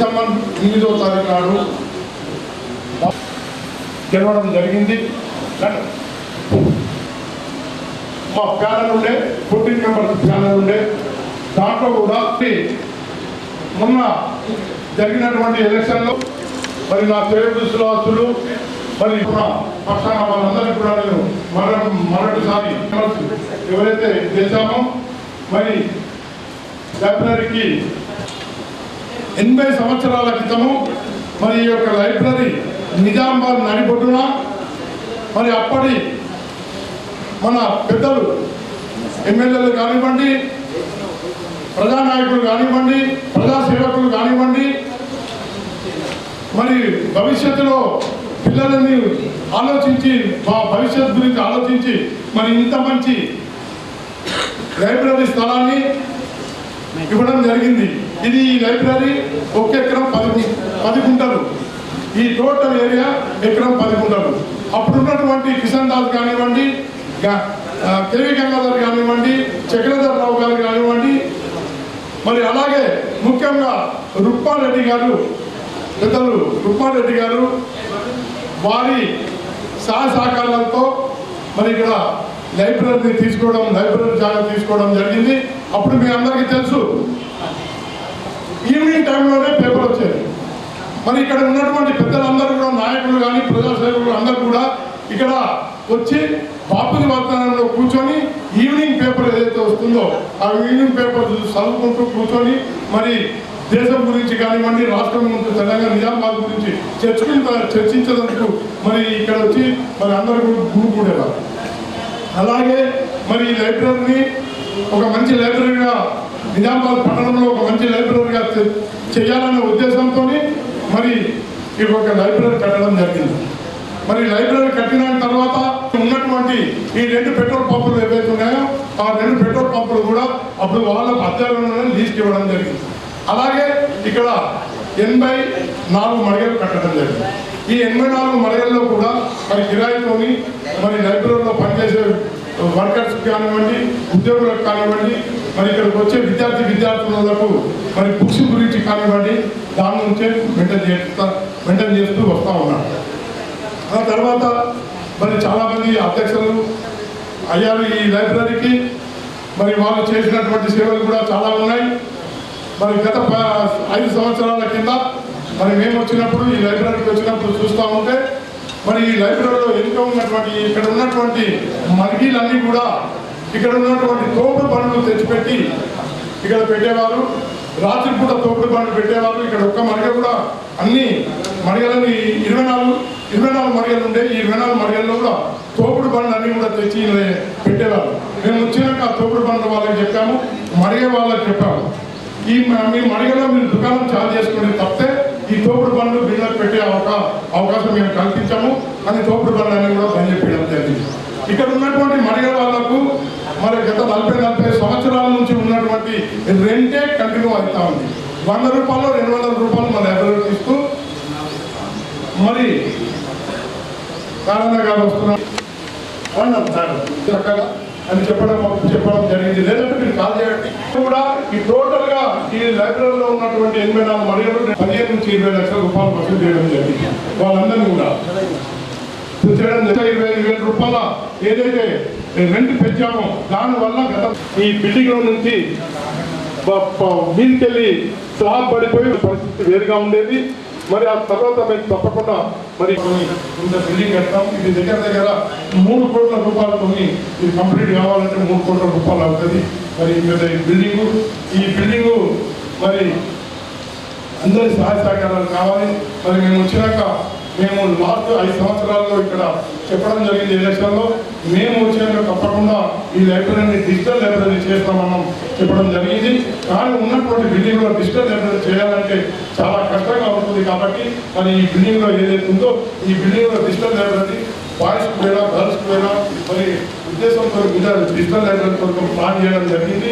December 9వ తారీఖు నాడు గెలవడం జరిగింది. మా ప్యానల్ ఉండే 14 మెంబర్స్ ప్యానల్ ఉండే. దాంట్లో కూడా మొన్న జరిగినటువంటి ఎలక్షన్లో మరి నా శ్రేయస్సులు మరి పక్షాన వాళ్ళందరికీ కూడా నేను మరొకసారి ఎవరైతే చేశామో మరి లైబ్రరీకి 80 సంవత్సరాల క్రితము మరి ఈ యొక్క లైబ్రరీ నిజామాబాద్ నడిబొడ్డున మరి అప్పటి మన పెద్దలు ఎమ్మెల్యేలు కానివ్వండి, ప్రజానాయకులు కానివ్వండి, ప్రజాసేవకులు కానివ్వండి, మరి భవిష్యత్తులో పిల్లలని ఆలోచించి భవిష్యత్తు గురించి ఆలోచించి మరి ఇంత మంచి లైబ్రరీ స్థలాన్ని ఇవ్వడం జరిగింది. ఇది ఈ లైబ్రరీ 1 ఎకరం 10 గుంటలు. ఈ టోటల్ ఏరియా ఎకరం 10 గుంటలు. అప్పుడున్నటువంటి కిషన్ దాస్ కానివ్వండి, కేవీ గంగాధర్ కానివ్వండి, చక్రధర్ రావు గారు కానివ్వండి, మరి అలాగే ముఖ్యంగా రుక్మారెడ్డి గారు, పెద్దలు రుక్మారెడ్డి గారు వారి సహకారాలతో మరి ఇక్కడ లైబ్రరీని తీసుకోవడం, లైబ్రరీ జాగా తీసుకోవడం జరిగింది. అప్పుడు మీ అందరికీ తెలుసు ఈవినింగ్ టైంలోనే పేపర్ వచ్చేది. మరి ఇక్కడ ఉన్నటువంటి పెద్దలందరూ కూడా, నాయకులు కానీ ప్రజాసేవకులు అందరూ కూడా ఇక్కడ వచ్చి బాపుజీ వర్తనంలో కూర్చొని ఈవినింగ్ పేపర్ ఏదైతే వస్తుందో ఆ ఈవినింగ్ పేపర్ చదువుకుంటూ కూర్చొని మరి దేశం గురించి కానివ్వండి, రాష్ట్రం గురించి, తెలంగాణ నిజామాబాద్ గురించి చర్చించేందుకు మరి ఇక్కడ వచ్చి మరి అందరూ గుమికూడేవారు. అలాగే మరి ఈ లైబ్రరీని ఒక మంచి లైబ్రరీగా నిజామాబాద్ పట్టణంలో ఒక మంచి లైబ్రరీగా చేయాలనే ఉద్దేశంతో మరి ఈ ఒక లైబ్రరీ కట్టడం జరిగింది. మరి లైబ్రరీ కట్టిన తర్వాత ఉన్నటువంటి ఈ 2 పెట్రోల్ పంపులు ఏవైతే ఉన్నాయో ఆ 2 పెట్రోల్ పంపులు కూడా అప్పుడు వాళ్ళ అధ్యయనంలోనే లీజ్కి ఇవ్వడం జరిగింది. అలాగే ఇక్కడ 84 మడిగలు కట్టడం జరిగింది. ఈ 84 మడిగల్లో కూడా మరి కిరాయితోని మరి లైబ్రరీలో పనిచేసే వర్కర్స్ కానివ్వండి, ఉద్యోగులకు కానివ్వండి, మరి ఇక్కడికి వచ్చే విద్యార్థులకు మరి బుక్స్ గురించి కానివ్వండి దాని నుంచే మెయింటైన్ చేస్తూ వస్తూ ఉన్నారు. ఆ తర్వాత మరి చాలామంది అధ్యక్షులు అయ్యారు ఈ లైబ్రరీకి. మరి వాళ్ళు చేసినటువంటి సేవలు కూడా చాలా ఉన్నాయి. మరి గత 5 సంవత్సరాల కింద మరి మేము వచ్చినప్పుడు ఈ లైబ్రరీకి వచ్చినప్పుడు చూస్తూ ఉంటే మరి ఈ లైబ్రరీలో ఎంత ఉన్నటువంటి ఇక్కడ ఉన్నటువంటి మర్గీలన్నీ కూడా ఇక్కడ ఉన్నటువంటి తోపుడు బండ్లు తెచ్చిపెట్టి ఇక్కడ పెట్టేవారు. రాత్రిపూట తోపుడు బండ్లు పెట్టేవారు. ఇక్కడ ఒక్క మరిగ కూడా అన్ని మరిగలని 24 మరిగలు ఉండే. ఈ 24 మరిగల్లో కూడా తోపుడు బండ్లు అన్నీ కూడా తెచ్చి పెట్టేవారు. మేము వచ్చినాక ఆ తోపుడు బండ్ల వాళ్ళకి చెప్పాము, మరిగే వాళ్ళకి చెప్పాము, మీ మడిగలో మీరు దుకాణం చాలు చేసుకుని తప్పితే ఈ తోపుడు బండ్లు బిల్లకు పెట్టే అవకాశం మేము కల్పించాము అని తోపుడు బండ్లు అన్ని కూడా బంద్ చేయడం జరిగింది. ఇక్కడ ఉన్నటువంటి మడిగ వాళ్లకు మరి గత 40 సంవత్సరాల నుంచి ఉన్నటువంటి రెంటే కంటిన్యూ అవుతా ఉంది. 100 రూపాయలు 200 రూపాయలు మన లైబ్రరీకి ఇస్తూ మరి కారణంగా గారు వస్తున్నాం చక్కగా అని చెప్పడం జరిగింది. లేదంటే మీరు కాల్ చేయండి కూడా ఈ టోటల్ గా ఈ లైబ్రరీలో ఉన్నటువంటి 84 మడిగలు 15 నుంచి 20 లక్షల రూపాయలు వసూలు చేయడం జరిగింది. వాళ్ళందరినీ కూడా చేయడం 25,000 రూపాయల ఏదైతే రెంట్ పెంచామో దానివల్ల గత ఈ బిల్డింగ్ లో నుంచి మీదికెళ్ళి స్లాబ్ పడిపోయి పరిస్థితి వేరుగా ఉండేది. మరి ఆ తర్వాత మేము తప్పకుండా మరి ఇంత బిల్డింగ్ కట్టాం. ఇది దగ్గర 3 కోట్ల రూపాయలతో ఇది కంప్లీట్ కావాలంటే 3 కోట్ల రూపాయలు అవుతుంది. మరి ఈ బిల్డింగు మరి అందరి సహాయ సహకారాలు కావాలి. మరి మేము వచ్చినాక మేము లాస్ట్ 5 సంవత్సరాల్లో ఇక్కడ చెప్పడం జరిగింది. ఎలక్షన్లో మేము వచ్చాక తప్పకుండా ఈ లైబ్రరీని డిజిటల్ లైబ్రరీ చేస్తామన్నాం చెప్పడం జరిగింది. కానీ ఉన్నటువంటి బిల్డింగ్లో డిజిటల్ లైబ్రరీ చేయాలంటే చాలా కష్టంగా ఉంటుంది. కాబట్టి మరి ఈ బిల్డింగ్లో ఏదైతే ఉందో ఈ బిల్డింగ్లో డిజిటల్ లైబ్రరీ బాయ్స్కి పోయినా గర్ల్స్కి పోయినా మరి ఉద్దేశంతో డిజిటల్ లైబ్రరీ కొరకు ప్లాన్ చేయడం జరిగింది.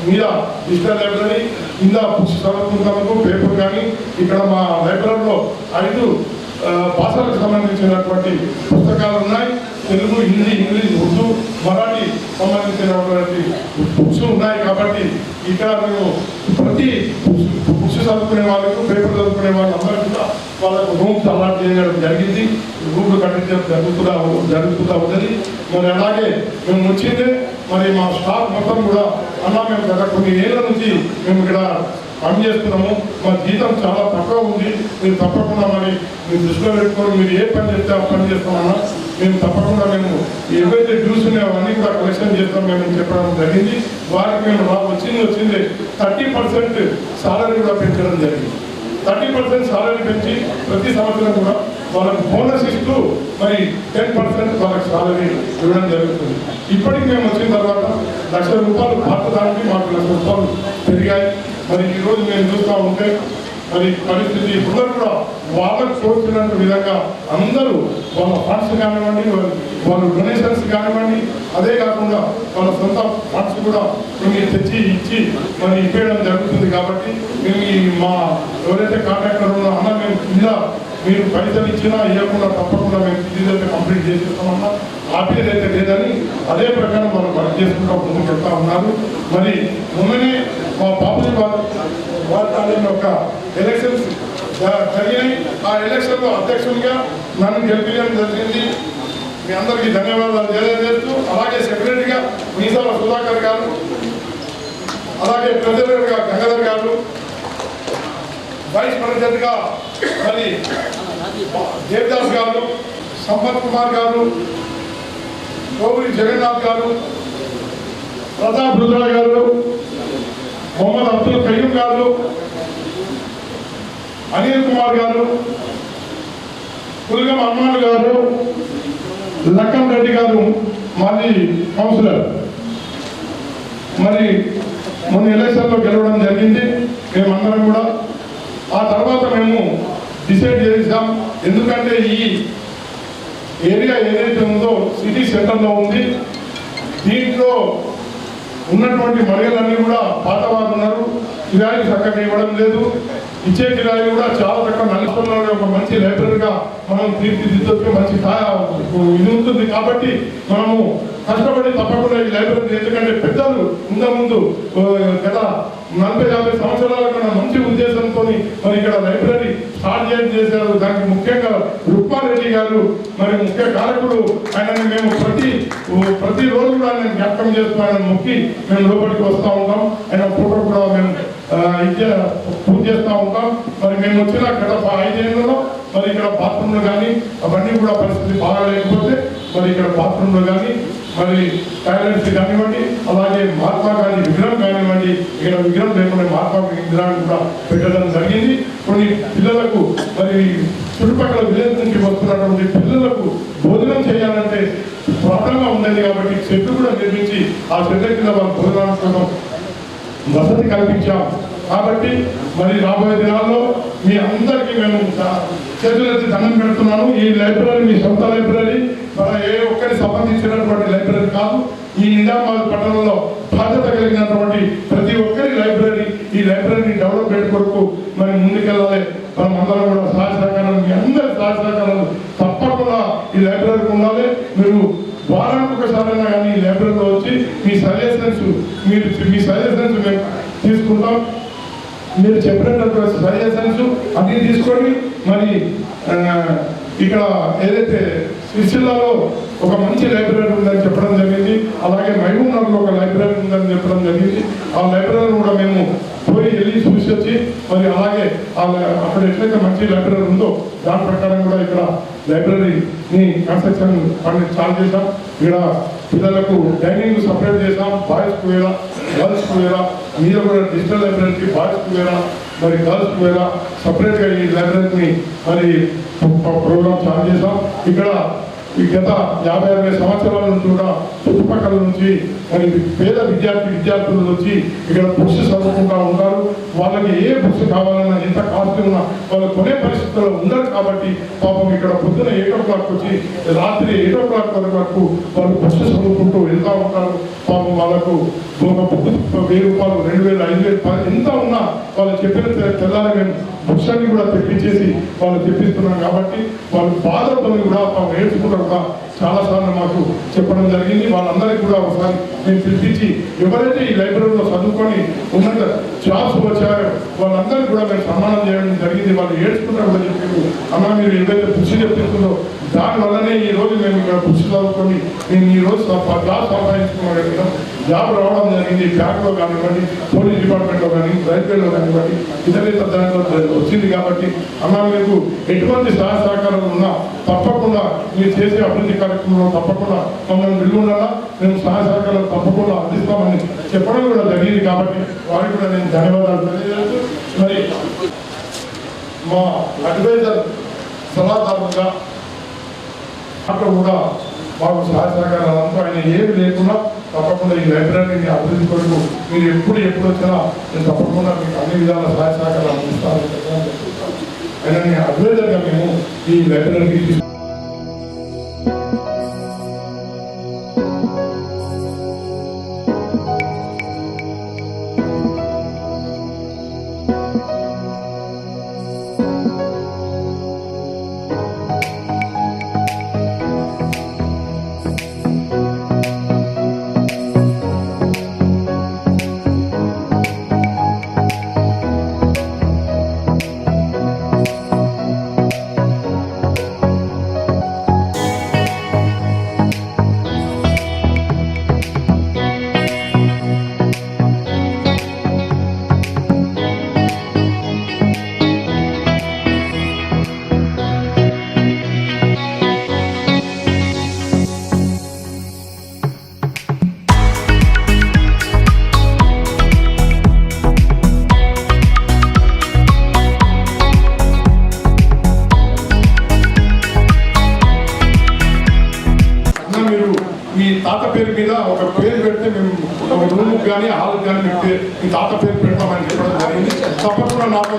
మీద డిజిటల్ లైబ్రరీ కింద బుక్స్ చదువుకుంటాము, పేపర్ కానీ ఇక్కడ మా లైబ్రరీలో 5 భాషలకు సంబంధించినటువంటి పుస్తకాలు ఉన్నాయి. తెలుగు, హిందీ, ఇంగ్లీష్, ఉర్దూ, మరాఠీ సంబంధించినటువంటి బుక్స్ ఉన్నాయి. కాబట్టి ఇక్కడ మేము ప్రతి బుక్స్ చదువుకునే వాళ్ళకు, పేపర్ చదువుకునే వాళ్ళందరూ కూడా వాళ్ళకు రూమ్స్ అలాట్ చేయడం జరిగింది. రూమ్లు కట్టించడం జరుగుతూ ఉన్నది. మరి అలాగే మేము వచ్చిందే మరి మా స్టాఫ్ మొత్తం కూడా మేము గత కొన్ని ఏళ్ళ నుంచి మేము ఇక్కడ పని చేస్తున్నాము. మా జీతం చాలా తక్కువ ఉంది, మీరు తప్పకుండా మరి మీరు దృష్టిలో పెట్టుకొని మీరు ఏ పని చేస్తే ఆ పని చేస్తామన్నా మేము తప్పకుండా మేము ఏవైతే డ్యూస్ ఉన్నాయో అవన్నీ కూడా కలెక్షన్ చేస్తాం మేము చెప్పడం జరిగింది. వారికి మేము వచ్చింది 30% సాలరీ కూడా పెంచడం జరిగింది. 30% సాలరీ పెంచి ప్రతి సంవత్సరం కూడా వాళ్ళకి బోనస్ ఇస్తూ మరి 10% వాళ్ళకి సాలరీ ఇవ్వడం జరుగుతుంది. ఇప్పటికి మేము వచ్చిన తర్వాత ₹1,00,000 పాతదానికి మాకు ₹1,00,000 పెరిగాయి. మరి ఈరోజు మేము చూస్తూ ఉంటే మరి పరిస్థితి అందరూ కూడా వాళ్ళకు తోచినంత విధంగా అందరూ వాళ్ళ ఫండ్స్ కానివ్వండి, వాళ్ళ డొనేషన్స్ కానివ్వండి, అదే కాకుండా వాళ్ళ సొంత ఫండ్స్ కూడా కొన్ని తెచ్చి ఇచ్చి మరి ఇప్పేయడం జరుగుతుంది. కాబట్టి మేము మా ఎవరైతే కాంట్రాక్టర్ ఉన్నారో అన్న మేము కింద మీరు పైసలు ఇచ్చినా ఇవ్వకుండా తప్పకుండా మేము ఇదైతే కంప్లీట్ చేసేస్తామన్నా ఆపేదైతే లేదని అదే ప్రకారం మనం వర్క్ చేసుకుంటూ ముందుకు వెళ్తా ఉన్నారు. మరి మొన్ననే మా బాబుజీ వారి యొక్క ఎలక్షన్స్ జరిగినాయి. ఆ ఎలక్షన్లో అధ్యక్షునిగా నన్ను గెలిపించడం జరిగింది. మీ అందరికీ ధన్యవాదాలు తెలియజేస్తూ, అలాగే సెక్రటరీగా మీసాల సుధాకర్ గారు, అలాగే ప్రెసిడెంట్గా గంగాధర్ గారు, వైస్ ప్రెసిడెంట్గా మరి దేవదాస్ గారు, సంపత్ కుమార్ గారు, కోవూరి జగన్నాథ్ గారు, ప్రతాప్ రుద్ర గారు, మొహమ్మద్ అబ్దుల్ కయ్యూమ్ గారు, అనిల్ కుమార్ గారు, పుల్గం అమ్మాన్ గారు, లక్కం రెడ్డి గారు మాజీ కౌన్సిలర్ మరి మొన్న ఎలక్షన్లో గెలవడం జరిగింది. మేమందరం కూడా ఆ తర్వాత మేము డిసైడ్ చేసాం, ఎందుకంటే ఈ ఏరియా ఏదైతే ఉందో సిటీ సెంటర్లో ఉంది. దీంట్లో ఉన్నటువంటి మహిళలన్నీ కూడా పాతవారు ఉన్నారు, కిరాయిలు చక్కగా ఇవ్వడం లేదు, ఇచ్చే కిరాయిలు కూడా చాలా తక్కువ. నలుగురులో ఒక మంచి లైబ్రరీగా మనం తీర్చిదిద్దొచ్చు, మంచి ఇది ఉంటుంది. కాబట్టి మనము కష్టపడి తప్పకుండా ఈ లైబ్రరీ, ఎందుకంటే పెద్దలు ముందు గత 40-50 సంవత్సరాల కన్నా మంచి ఉద్దేశంతో మరి ఇక్కడ లైబ్రరీ స్టార్ట్ చేశారు. దానికి ముఖ్యంగా రుక్మారెడ్డి గారు మరి ముఖ్య కారకుడు. ఆయనని మేము ప్రతిరోజు కూడా ఆయన జ్ఞాపకం చేస్తూ ఆయన మొక్కి మేము లోపలికి వస్తూ ఉంటాం. ఆయన ఫోటో కూడా మేము పూజ చేస్తూ ఉంటాం. మరి మేము వచ్చిన గత 5 ఏళ్లలో మరి ఇక్కడ బాత్రూమ్లు కానీ అవన్నీ కూడా పరిస్థితి బాగాలేకపోతే మరి ఇక్కడ బాత్రూమ్లు కానీ మరి టాయిలెట్స్ కానివ్వండి, అలాగే మహాత్మా గాంధీ విగ్రహం కానివ్వండి, ఇక్కడ విగ్రహం లేకుండా మహాత్మా విగ్రహాన్ని కూడా పెట్టడం జరిగింది. కొన్ని పిల్లలకు మరి చుట్టుపక్కల విలేజ్ నుంచి వస్తున్నటువంటి పిల్లలకు భోజనం చేయాలంటే ప్రాబ్లంగా ఉండేది. కాబట్టి చెట్టు కూడా నిర్మించి ఆ చెట్ల కింద వాళ్ళ భోజనం కోసం వసతి కల్పించాం. కాబట్టి మరి రాబోయే దినాల్లో మీ అందరికీ మేము చేతులెత్తి దండం పెడుతున్నాను. ఈ లైబ్రరీ మీ సొంత లైబ్రరీ, మన ఏ ఒక్కరికి సంబంధించినటువంటి లైబ్రరీ కాదు. ఈ నిజామాబాద్ పట్టణంలో బాధ్యత కలిగినటువంటి ప్రతి ఒక్కరి లైబ్రరీ. ఈ లైబ్రరీ డెవలప్మెంట్ కొరకు మరి ముందుకెళ్ళాలి. మనం అందరం కూడా సహాయ సహకారాలు, మీ అందరి సహాయ సహకారాలు తప్పకుండా ఈ లైబ్రరీకి ఉండాలి. మీరు వారానికి ఒకసారైనా కానీ ఈ లైబ్రరీలో వచ్చి మీ సజెషన్స్ మేము తీసుకుంటాం. మీరు చెప్పినటువంటి సజెషన్స్ అన్ని తీసుకొని మరి ఇక్కడ ఏదైతే సిరిసిల్లాలో ఒక మంచి లైబ్రరీ ఉందని చెప్పడం జరిగింది, అలాగే మహబూబ్నగర్లో ఒక లైబ్రరీ ఉందని చెప్పడం జరిగింది. ఆ లైబ్రరీ కూడా మేము వెళ్ళి చూసి వచ్చి మరి అలాగే అక్కడ ఎట్లయితే మంచి లైబ్రరీ ఉందో దాని ప్రకారం కూడా ఇక్కడ లైబ్రరీని కన్స్ట్రక్షన్ పని స్టార్ట్ చేశాం. ఇక్కడ పిల్లలకు డైనింగ్ సపరేట్ చేసాం, బాయ్స్కు వేరా గర్ల్స్కు వేరా, మీద కూడా డిజిటల్ లైబ్రరీకి బాయ్స్కు వేరా మరి గర్ల్స్కు వేరా సపరేట్గా ఈ లైబ్రరీని మరి ప్రోగ్రామ్ స్టార్ట్ చేసాం. ఇక్కడ ఈ గత 50-60 సంవత్సరాల నుంచి కూడా చుట్టుపక్కల నుంచి మరి పేద విద్యార్థులు వచ్చి ఇక్కడ బుక్స్ చదువుకుంటూ ఉంటారు. వాళ్ళకి ఏ బుక్స్ కావాలన్నా ఎంత కాస్ట్ ఉన్నా వాళ్ళు కొనే పరిస్థితుల్లో ఉండరు. కాబట్టి పాపం ఇక్కడ పొద్దున 8 o'clock వచ్చి రాత్రి 8 o'clock వరకు వాళ్ళు బుక్స్ చదువుకుంటూ వెళ్తూ ఉంటారు. పాపం వాళ్ళకు ఒక 1000 రూపాయలు 2000 5000 ఎంత ఉన్నా వాళ్ళు చెప్పిన తెల్లారి మేము బుక్స్ని కూడా తెప్పించేసి వాళ్ళు తెప్పిస్తున్నాం కాబట్టి వాళ్ళు బాధలతో కూడా నేర్చుకుంటూ కూడా చాలాసార్లు మాకు చెప్పడం జరిగింది. వాళ్ళందరికీ కూడా ఒకసారి మేము పిలిపించి ఎవరైతే ఈ లైబ్రరీలో చదువుకొని ఉన్నత జాబ్స్ వచ్చారో వాళ్ళందరికీ కూడా మేము సన్మానం చేయడం జరిగింది. వాళ్ళు ఏడ్చుకుంటూ కూడా చెప్పారు, అన్న మీరు ఏదైతే బుక్స్ చెప్తుందో దానివల్లనే ఈ రోజు మేము ఇక్కడ బుక్స్ చదువుకొని మేము ఈ రోజు జాబ్ సంపాదించుకున్నాం, జాబ్ రావడం జరిగింది. బ్యాంక్లో కానివ్వండి, పోలీస్ డిపార్ట్మెంట్లో కానీ, రైల్వేలో కానివ్వండి, ఇతర దాంట్లో వచ్చింది. కాబట్టి అన్న మీకు ఎటువంటి సహాయ సహకారాలు ఉన్నా తప్పకుండా మీరు చేసే అభివృద్ధి కార్యక్రమంలో తప్పకుండా మమ్మల్ని నిలువుండాలా, మేము సహాయ సహకారాలు తప్పకుండా అందిస్తామని చెప్పడం కూడా జరిగింది. కాబట్టి వారికి కూడా నేను ధన్యవాదాలు తెలియజేస్తూ మరి మా అడ్వైజర్ సలహాదారుగా అక్కడ కూడా మాకు సహాయ సహకారాలంతా ఆయన ఏమి లేకుండా తప్పకుండా ఈ లైబ్రరీని అభివృద్ధి కొరకు మీరు ఎప్పుడు వచ్చినా నేను తప్పకుండా మీకు అన్ని విధాల సహాయ సహకారాలు అందిస్తాను. ఆయన అడ్వైజర్గా మేము ఈ లైబ్రరీకి తాత పేరు మీద ఒక పేరు పెడితే మేము ఒక రూమ్కి కానీ హాల్కి కానీ పెడితే మీ తాత పేరు పెడతామని చెప్పడం జరిగింది. తప్పకుండా నాకు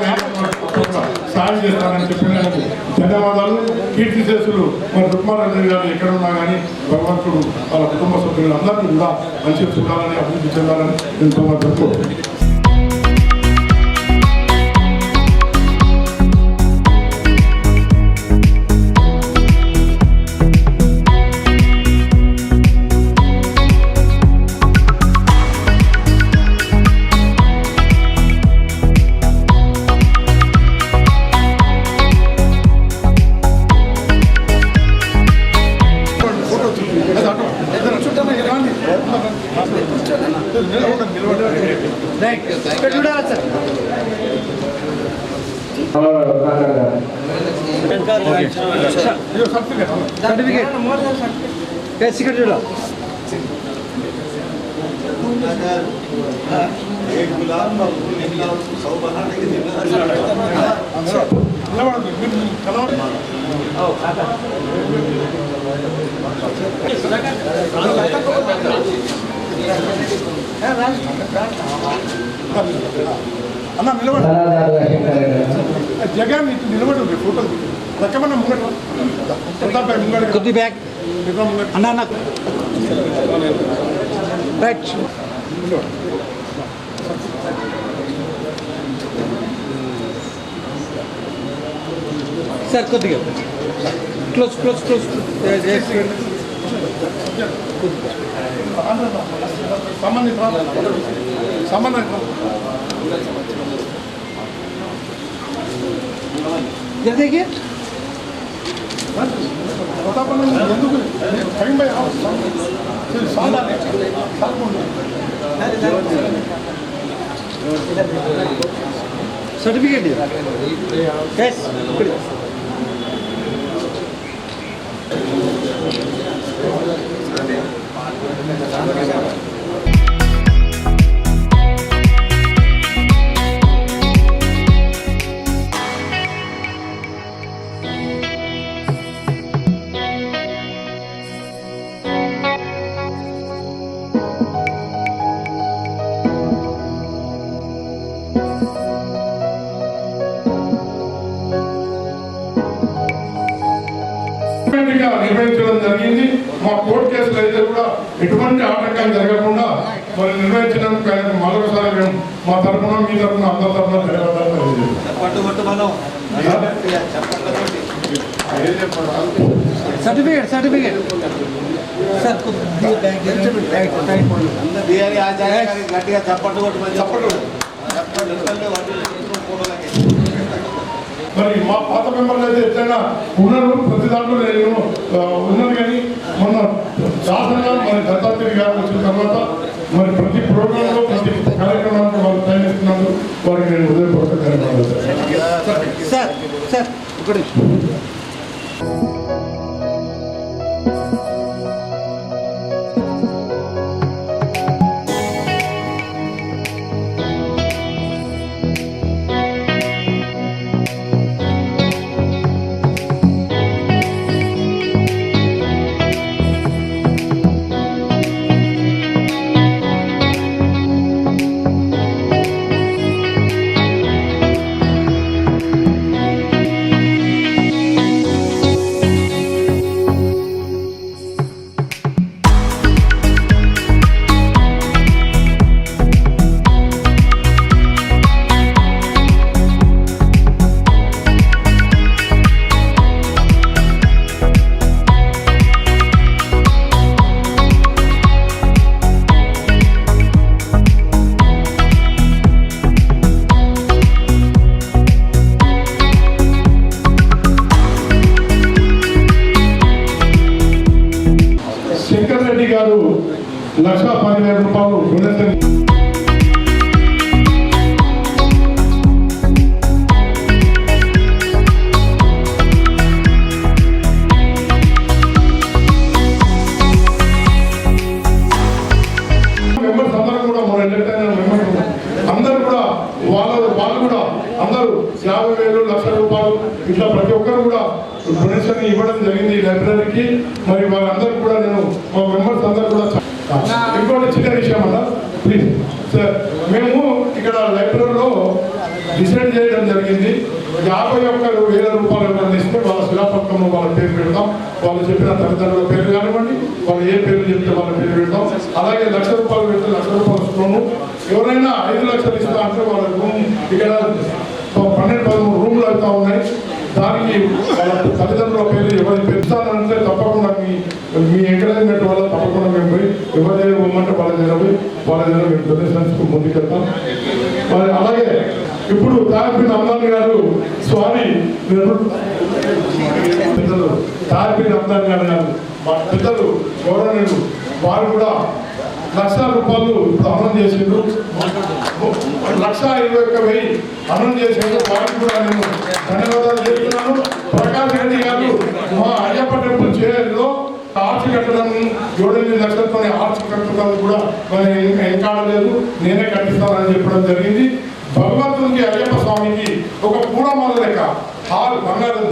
సాయం చేస్తానని చెప్పినందుకు ధన్యవాదాలు. కీర్తిశేషులు మరి రుక్మారెడ్డి గారు ఎక్కడ ఉన్నా కానీ భగవంతుడు వాళ్ళ కుటుంబ సభ్యులందరినీ కూడా మంచిగా చూడాలని అభివృద్ధి చెందాలని నేను చెప్పుకోవచ్చు. అన్న నిలబడి జగన్ ఇటు నిలబడి ఫోటో రకమన్న ముంగడు కొద్ది బ్యాగ్ అన్న అన్న రైట్ సార్ కొద్దిగా క్లోజ్ క్లోజ్ క్లోజ్ సంబంధం देखिए सर्टिफिकेट यस నిర్వహించడం జరిగింది. మా కోర్టు కేసులు అయితే కూడా ఎటువంటి ఆటంకాలు జరగకుండా మరి నిర్వహించినందుకు ఆయనకు మరొకసారి మేము మా తరఫున మీ తరఫున అందరి తరఫున ధన్యవాదాలు సర్టిఫికేట్ గట్టిగా చప్పట్లు మరి మా పాత మెంబర్లు అయితే ఎట్లయినా ఉన్నారు, ప్రతి దాంట్లో నేను ఉన్నాను. కానీ మొన్న శాసనంగా మరి దత్తాత్రేయ గారు వచ్చిన తర్వాత మరి ప్రతి ప్రోగ్రాంలో ప్రతి కార్యక్రమానికి వాళ్ళు టైం ఇస్తున్నందుకు వారికి నేను ఉదయపూర్వక ధన్యవాదాలు. శంకర్ రెడ్డి గారు 1,10,000 రూపాయలు డొనేషన్ మెంబర్స్ అందరూ కూడా మన మెంబర్స్ అందరూ కూడా వాళ్ళు కూడా అందరూ 50,000 1,00,000 రూపాయలు ఇట్లా ప్రతి ఒక్కరు కూడా డొనేషన్ ఇవ్వడం జరిగింది ఈ లైబ్రరీకి. మరి వాళ్ళందరూ కూడా నేను మా మెంబర్స్ అందరూ కూడా ఇంకోటి చిన్న విషయం అన్న ప్లీజ్ సార్, మేము ఇక్కడ లైబ్రరీలో డిసైడ్ చేయడం జరిగింది 51,000 రూపాయలు ఎవరైనా ఇస్తే వాళ్ళ శిలాపథకంలో వాళ్ళ పేరు పెడతాం. వాళ్ళు చెప్పిన తల్లిదండ్రుల పేరు కానివ్వండి, వాళ్ళు ఏ పేరు చెప్తే వాళ్ళ పేరు పెడతాం. అలాగే 1,00,000 రూపాయలు పెడితే 1,00,000 రూపాయలు స్టోను. ఎవరైనా 5 లక్షలు ఇస్తా అంటే వాళ్ళ రూమ్ ఇక్కడ 12-13 రూమ్లు అవుతా ఉన్నాయి. దానికి వాళ్ళ తల్లిదండ్రుల పేరు ఎవరు పెంచాలంటే తప్పకుండా మీ ఎంకరేజ్మెంట్ వల్ల తప్పకుండా మేము పోయి ఎవరి దగ్గర పోమంటే వాళ్ళ దగ్గర పోయి వాళ్ళ దగ్గర మేము డొనేషన్స్కు ముందుకెళ్తాం. మరి అలాగే ఇప్పుడు తార్పిన్ అమ్మాన్ గారు పెద్దలు తార్పిన్ అమ్మాన్ గారు మా పెద్దలు గౌరవనీయులు వారు కూడా 1,00,000 రూపాయలు ఇప్పుడు అమలు చేసిండ్రు. 1,21,000 అమలు చేసిండ్రు. వారికి కూడా నేను ధన్యవాదాలు చెప్తున్నాను. ప్రకాష్ రెడ్డి గారు మా అయ్యప్ప టెంపుల్ చేరులో ఆర్చి కట్టడం 7-8 లక్షలతో ఆర్చి కట్టడం కూడా ఎంకాడలేదు, నేనే కట్టిస్తానని చెప్పడం జరిగింది. భగవంతునికి అయ్యప్ప స్వామికి ఒక పూడమాల లెక్క హాల్ బంగారు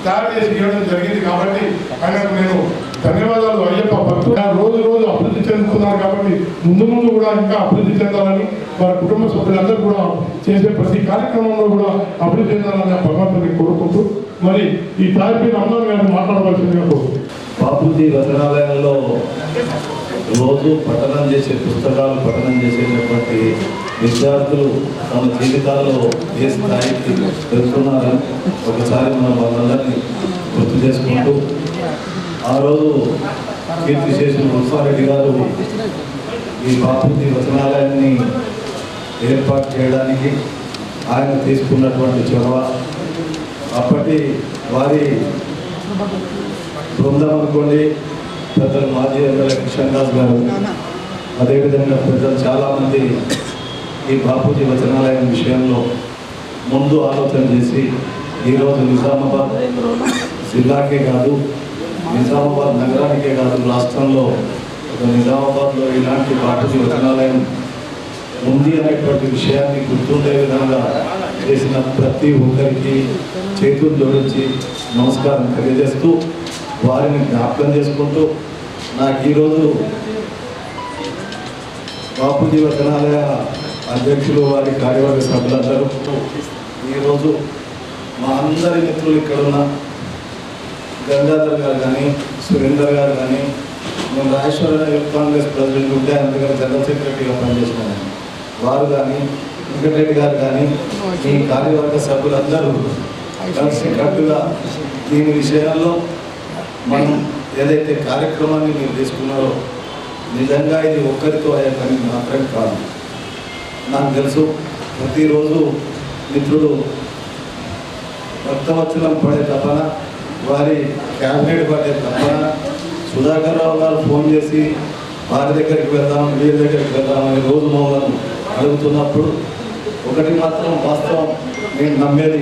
తయారు చేసి ఇవ్వడం జరిగింది. కాబట్టి ఆయనకు నేను ధన్యవాదాలు. అయ్యప్ప భక్తులు రోజు రోజు అభివృద్ధి చెందుతున్నారు కాబట్టి ముందు కూడా ఇంకా అభివృద్ధి చెందాలని వారి కుటుంబ సభ్యులందరూ కూడా చేసే ప్రతి కార్యక్రమంలో కూడా అభివృద్ధి చెందాలని భగవంతుని కోరుకుంటూ మరి ఈ తార్పిన్ అమ్మాయి గారిని మాట్లాడవలసిందిగా కోరుకుంటున్నాను. బాపూజీ వచనాలయంలో రోజు పఠనం చేసే పుస్తకాలు పఠనం చేసేటటువంటి విద్యార్థులు తమ జీవితాల్లో ఏ స్థాయికి వెళ్తున్నారని ఒకసారి మనం వాళ్ళందరినీ గుర్తు చేసుకుంటూ ఆ రోజు కీర్తి చేసిన ఉత్సారెడ్డి గారు ఈ బాపూజీ వచనాలయాన్ని ఏర్పాటు చేయడానికి ఆయన తీసుకున్నటువంటి చొరవ, అప్పటి వారి బృందం అనుకోండి, పెద్దలు మాజీ ఎమ్మెల్యే కృష్ణదాస్ గారు, అదేవిధంగా పెద్దలు చాలామంది ఈ బాపూజీ వచనాలయం విషయంలో ముందు ఆలోచన చేసి ఈరోజు నిజామాబాద్ జిల్లాకే కాదు, నిజామాబాద్ నగరానికే కాదు, రాష్ట్రంలో ఒక నిజామాబాద్లో ఇలాంటి బాపూజీ వచనాలయం ఉంది అనేటువంటి విషయాన్ని గుర్తుండే విధంగా చేసిన ప్రతి ఒక్కరికి చేతులు జోడించి నమస్కారం తెలియజేస్తూ వారిని జ్ఞాపకం చేసుకుంటూ నాకు ఈరోజు బాపూజీ వచనాలయ అధ్యక్షులు వారి కార్యవర్గ సభ్యులందరూ ఈరోజు మా అందరి మిత్రులు ఇక్కడ ఉన్న గంగాధర్ గారు కానీ, సురేందర్ గారు కానీ, నేను రాజేశ్వర యూత్ కాంగ్రెస్ ప్రెసిడెంట్ ఉంటే అందుకని జనరల్ సెక్రటరీగా పనిచేసినాను. వారు కానీ వెంకటరెడ్డి గారు కానీ ఈ కార్యవర్గ సభ్యులందరూ కలిసి కట్టుగా దీని విషయాల్లో మనం ఏదైతే కార్యక్రమాన్ని మీరు తీసుకున్నారో నిజంగా ఇది ఒక్కరితో అయ్యే పని మాత్రం కాదు. నాకు తెలుసు ప్రతిరోజు మిత్రుడు భక్తవత్సలం పడే తపన, వారి క్యాబినెట్ పడే తపన, సుధాకర్ రావు గారు ఫోన్ చేసి వారి దగ్గరికి వెళ్దాం వీరి దగ్గరికి వెళ్దామని రోజు మమ్మల్ని అడుగుతున్నప్పుడు ఒకటి మాత్రం వాస్తవం, నేను నమ్మేది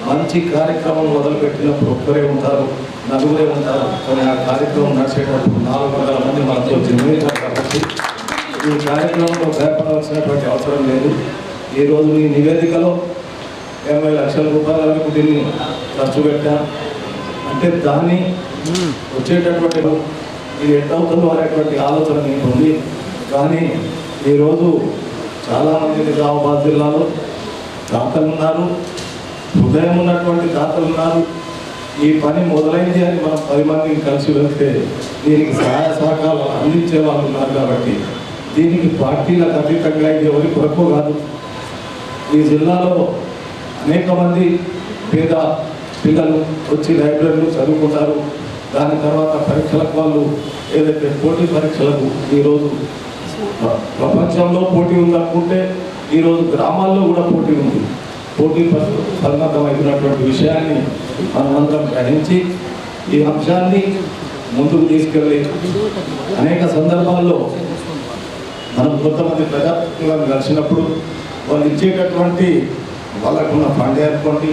మంచి కార్యక్రమం మొదలుపెట్టినప్పుడు ఒక్కరే ఉంటారు, నలుగురే ఉంటారు. కానీ ఆ కార్యక్రమం నడిచేటప్పుడు 400 మంది మనతో జన్మించారు. కాబట్టి ఈ కార్యక్రమంలో భయపడవలసినటువంటి అవసరం లేదు. ఈరోజు ఈ నివేదికలో 80 లక్షల రూపాయల వరకు దీన్ని ఖర్చు పెట్టాం అంటే దాన్ని వచ్చేటటువంటి ఇది ఎట్టవుతుందో అనేటువంటి ఆలోచన మీకు ఉంది. కానీ ఈరోజు చాలామంది నిజామాబాద్ జిల్లాలో దాతలు ఉన్నారు, హృదయం ఉన్నటువంటి దాతలు ఉన్నారు. ఈ పని మొదలైంది అని మనం 10 మందిని కలిసి వెళ్తే దీనికి సహాయ సహకారాలు అందించే వాళ్ళు ఉన్నారు. కాబట్టి దీనికి పార్టీలకు అతీతంగా ఇది ఎవరి కొరకు కాదు. ఈ జిల్లాలో అనేక మంది పేద పిల్లలు వచ్చి లైబ్రరీలో చదువుకుంటారు. దాని తర్వాత పరీక్షలకు వాళ్ళు ఏదైతే పోటీ పరీక్షలకు ఈరోజు ప్రపంచంలో పోటీ ఉందనుకుంటే ఈరోజు గ్రామాల్లో కూడా పోటీ ఉంది. పోటీ సన్నద్ధమైనటువంటి విషయాన్ని మనమందరం గ్రహించి ఈ అంశాన్ని ముందుకు తీసుకెళ్ళి అనేక సందర్భాల్లో మనం కొంతమంది ప్రజాప్రతినిధులను కలిసినప్పుడు వాళ్ళు ఇచ్చేటటువంటి వాళ్ళకున్న ఫండ్ ఏర్పడి